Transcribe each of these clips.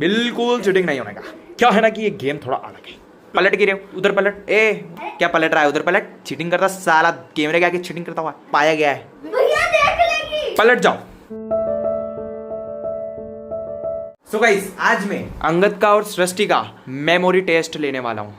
बिल्कुल चीटिंग नहीं होने का। क्या है ना कि ये गेम थोड़ा अलग है। पलट गिरे, उधर पलट। ए क्या पलट रहा है, उधर पलट। चीटिंग करता साला, कैमरे के आगे चीटिंग करता हुआ पाया गया है। पलट जाओ। सो गाइस, आज मैं अंगद का और सृष्टि का मेमोरी टेस्ट लेने वाला हूँ।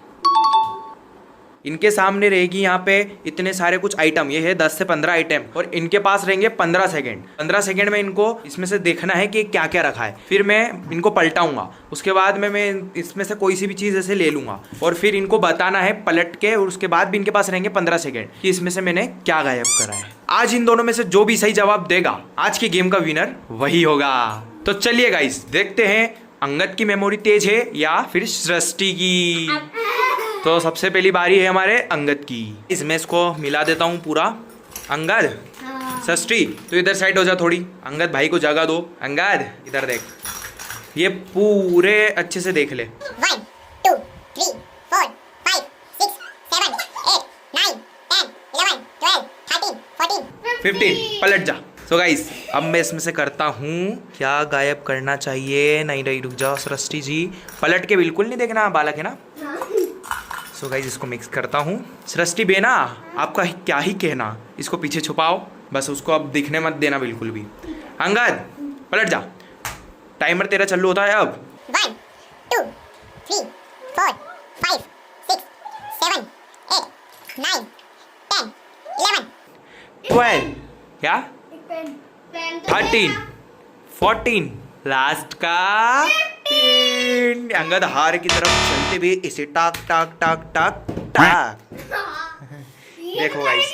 इनके सामने रहेगी यहाँ पे इतने सारे कुछ आइटम, ये है 10 से 15 आइटम, और इनके पास रहेंगे 15 सेकंड। 15 सेकंड में इनको इसमें से देखना है कि क्या क्या रखा है। फिर मैं इनको पलटाऊंगा, उसके बाद में मैं इसमें से कोई सी भी चीज़ ऐसे ले लूंगा और फिर इनको बताना है पलट के, और उसके बाद भी इनके पास रहेंगे 15 सेकेंड कि इसमें से मैंने क्या गायब करा है। आज इन दोनों में से जो भी सही जवाब देगा आज की गेम का विनर वही होगा। तो चलिए गाइस, देखते हैं अंगद की मेमोरी तेज है या फिर सृष्टि की। तो सबसे पहली बारी है हमारे अंगद की। इसमें इसको मिला देता हूँ पूरा। अंगद, सृष्टि तो इधर साइड हो जा थोड़ी, अंगद भाई को जगह दो। अंगद इधर देख, ये पूरे अच्छे से देख ले। 1 2 3 4 5 6 7 8 9 10 11 12 13 14 15 पलट जा। सो गाइस, अब मैं इसमें से करता हूँ क्या गायब करना चाहिए। नहीं नहीं, रुक जाओ सृष्टि जी, पलट के बिल्कुल नहीं देखना, बालक है ना। सो गाइस, इसको मिक्स करता हूँ। सृष्टि बेना, आपका क्या ही कहना, इसको पीछे छुपाओ बस, उसको अब दिखने मत देना बिल्कुल भी। अंगद पलट जा, टाइमर तेरा चालू होता है अब। 1 2 3 4 5 6 7 8 9 10 11 12 क्या 13 14 लास्ट का 15। अंगद हार की तरफ चलते हुए इसे टाक टाक टाक टाक टाक। देखो गाइस,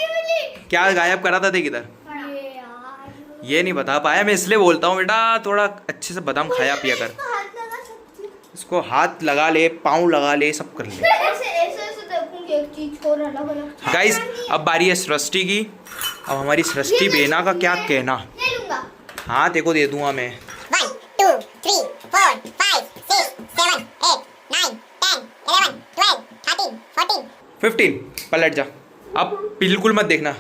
क्या गायब करा था, देख इधर। ये नहीं बता पाया, मैं इसलिए बोलता हूँ बेटा थोड़ा अच्छे से बादाम खाया पिया कर। इसको हाथ लगा ले, पाँव लगा ले, सब कर ले। गाइस, अब बारी है सृष्टि की। अब हमारी सृष्टि बेना का क्या कहना। हाँ देखो दे दूंगा मैं। 1 2 3 4 5 6 7 8 9 10 11 12 13 14 15 पलट जा। अब बिल्कुल मत देखना।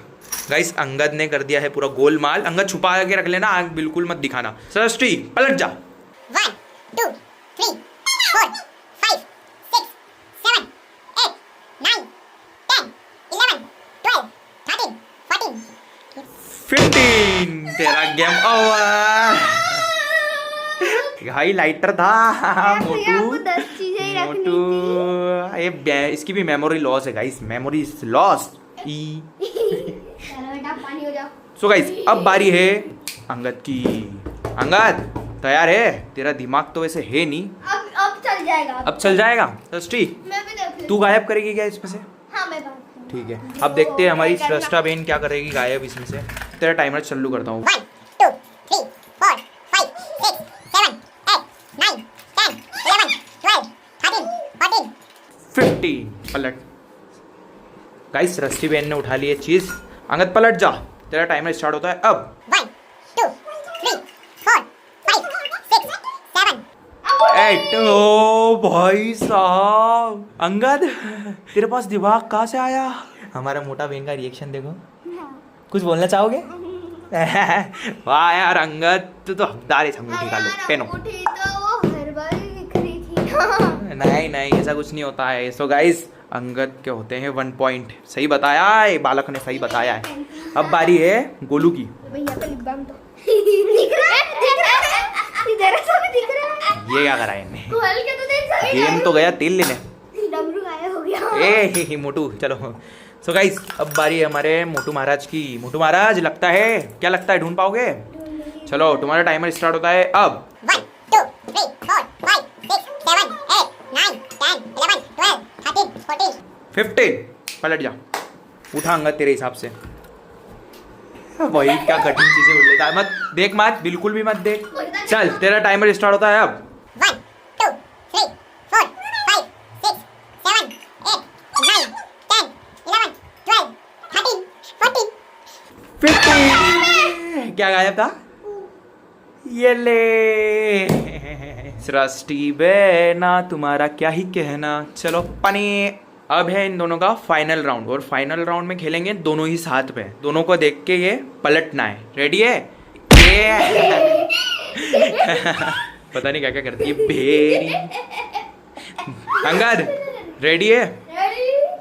गाइस, अंगद ने कर दिया है पूरा गोलमाल। अंगद छुपा के रख लेना, आंख बिल्कुल मत दिखाना। सृष्टि पलट जा। 1 2 3 4 5 6 7 8 9 10 11 12 13 14 15 तेरा गेम ओवर। भाई लाइटर था मोटू। ये इसकी भी मेमोरी लॉस है guys, memory loss. So guys, अब बारी है अंगद की। अंगद तैयार है? तेरा दिमाग तो वैसे है नहीं। अब चल जाएगा। अब चल जाएगा। सृष्टि मैं भी देख तू गायब करेगी क्या इसमें से? हाँ, मैं ठीक है, अब देखते हैं हमारी सृष्टा बहन क्या करेगी गायब इसमें से। तेरा टाइमर चालू करता हूँ। 1 2 3 4 5 6 7 8 9 10 11 12 13 14 15 पलट। गाइस, सृष्टि बहन ने उठा ली है चीज। अंगद पलट जा, तेरा टाइमर स्टार्ट होता है अब। 1 2 3 4 5 6 7 8। ओ भाई साहब, अंगद तेरे पास दिमाग कहाँ से आया? हमारा मोटा बहन का रिएक्शन देखो। कुछ बोलना चाहोगे? वाह यार अंगद, तू तो हकदार है। अंगूठी का लो, पहनो। अंगूठी तो वो हर बार ही दिख रही थी। नहीं नहीं, ऐसा कुछ नहीं होता है। सो गाइस, अंगद के होते हैं 1 पॉइंट। सही बताया है, बालक ने सही बताया है। अब बारी है गोलू की। भैया का लिप बाम तो दिख रहा है, दिख रहा है, इधर से भी दिख रहा है। ये क्या करा है इनने? खोल के तो देख सकते। गेम तो गया तेल लेने। डमरू गायब हो गया। ए मोटू चलो। सो गाइस, अब बारी है हमारे मोटू महाराज की। मोटू महाराज, लगता है, क्या लगता है, ढूंढ पाओगे? चलो, तुम्हारा टाइमर स्टार्ट होता है अब। 1 2 3 4 5 6 7 8 9 10 11 12 13 14 15 पलट जा। उठा अंगद तेरे हिसाब से। वही क्या कठिन चीजें उठ लेता है। मत देख, मत बिल्कुल भी मत देख। चल, तेरा टाइमर स्टार्ट होता है अब। 1 2 3 4 5 6 7 8 9 10 11 12 13 14 15 क्या गायब था? ये ले सृष्टि बेना, तुम्हारा क्या ही कहना। चलो पानी। अब है इन दोनों का फाइनल राउंड, और फाइनल राउंड में खेलेंगे दोनों ही साथ में। दोनों को देख के ये पलटना है। रेडी है? ये पता नहीं क्या क्या करती है भेड़ी। अंगद रेडी है?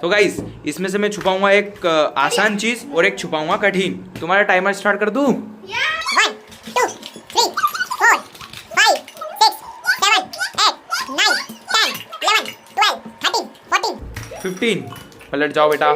तो गाइस इसमें से मैं छुपाऊंगा एक आसान चीज और एक छुपाऊंगा कठिन। तुम्हारा टाइमर स्टार्ट कर दूं? 1 2 3 4 5 6 7 8 9 10 11 12 13 14 15। पलट जाओ बेटा,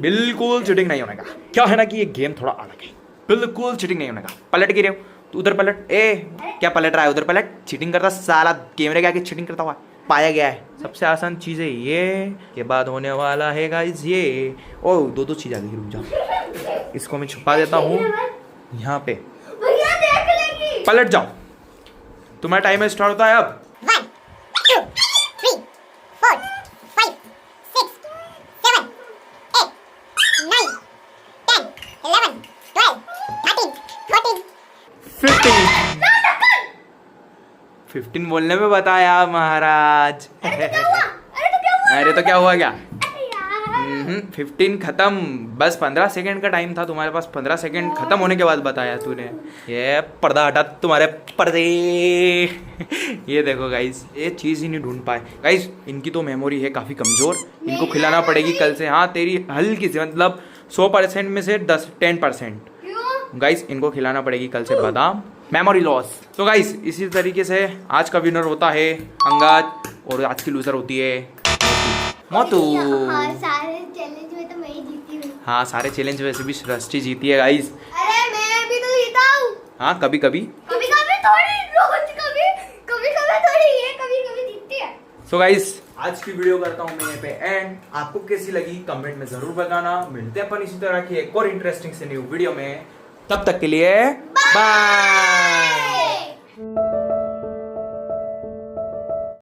बिल्कुल चीटिंग नहीं होने का। क्या है ना कि ये गेम थोड़ा अलग है, बिल्कुल चीटिंग नहीं होने का। पलट गिरे हो तू, उधर पलट। ए क्या पलट रहा है? उधर पलट। चीटिंग करता साला, कैमरे के आगे चीटिंग करता हुआ पाया गया है। सबसे आसान चीज है ये, के बाद होने वाला है गाइस ये। ओ दो चीज आ गई, रुक जाओ। इसको मैं छुपा देता हूँ यहाँ पे। भैया देख लेगी। पलट जाओ, तुम्हारा टाइमर स्टार्ट होता है अब। 1 2 3 4 5 6 7 8 9 10 11 12 13 14 15 बोलने में बताया महाराज। अरे तो क्या हुआ क्या? 15 खत्म। बस 15 सेकंड का टाइम था तुम्हारे पास। 15 सेकंड खत्म होने के बाद बताया तूने। ये पर्दा हटा तुम्हारे पर्दे। ये देखो गाइस, ये चीज़ ही नहीं ढूंढ पाए। गाइस इनकी तो मेमोरी है काफ़ी कमज़ोर, इनको खिलाना पड़ेगी कल से। हाँ तेरी हल्की सी, मतलब 100% में से 10% गाइस इनको खिलाना पड़ेगी कल से बादाम। Memory loss. तो गाइस इसी तरीके से आज का विनर होता है अंगद और आज की लूजर होती है मोतू। हाँ, सारे चैलेंज में तो मैं ही जीती हूँ। हाँ सारे चैलेंज वैसे भी सृष्टि जीती है गाइस। अरे मैं भी तो जीता हूँ। हाँ कभी कभी कभी कभी थोड़ी, रोज कभी कभी कभी थोड़ी, ये कभी कभी जीतती है। सो गाइस आज की वीडियो करता हूँ मैं यहाँ पे एंड। आपको कैसी लगी कमेंट में जरूर बताना। मिलते हैं अपन इसी तरह की एक और इंटरेस्टिंग से न्यू वीडियो में। तब तक के लिए बाय।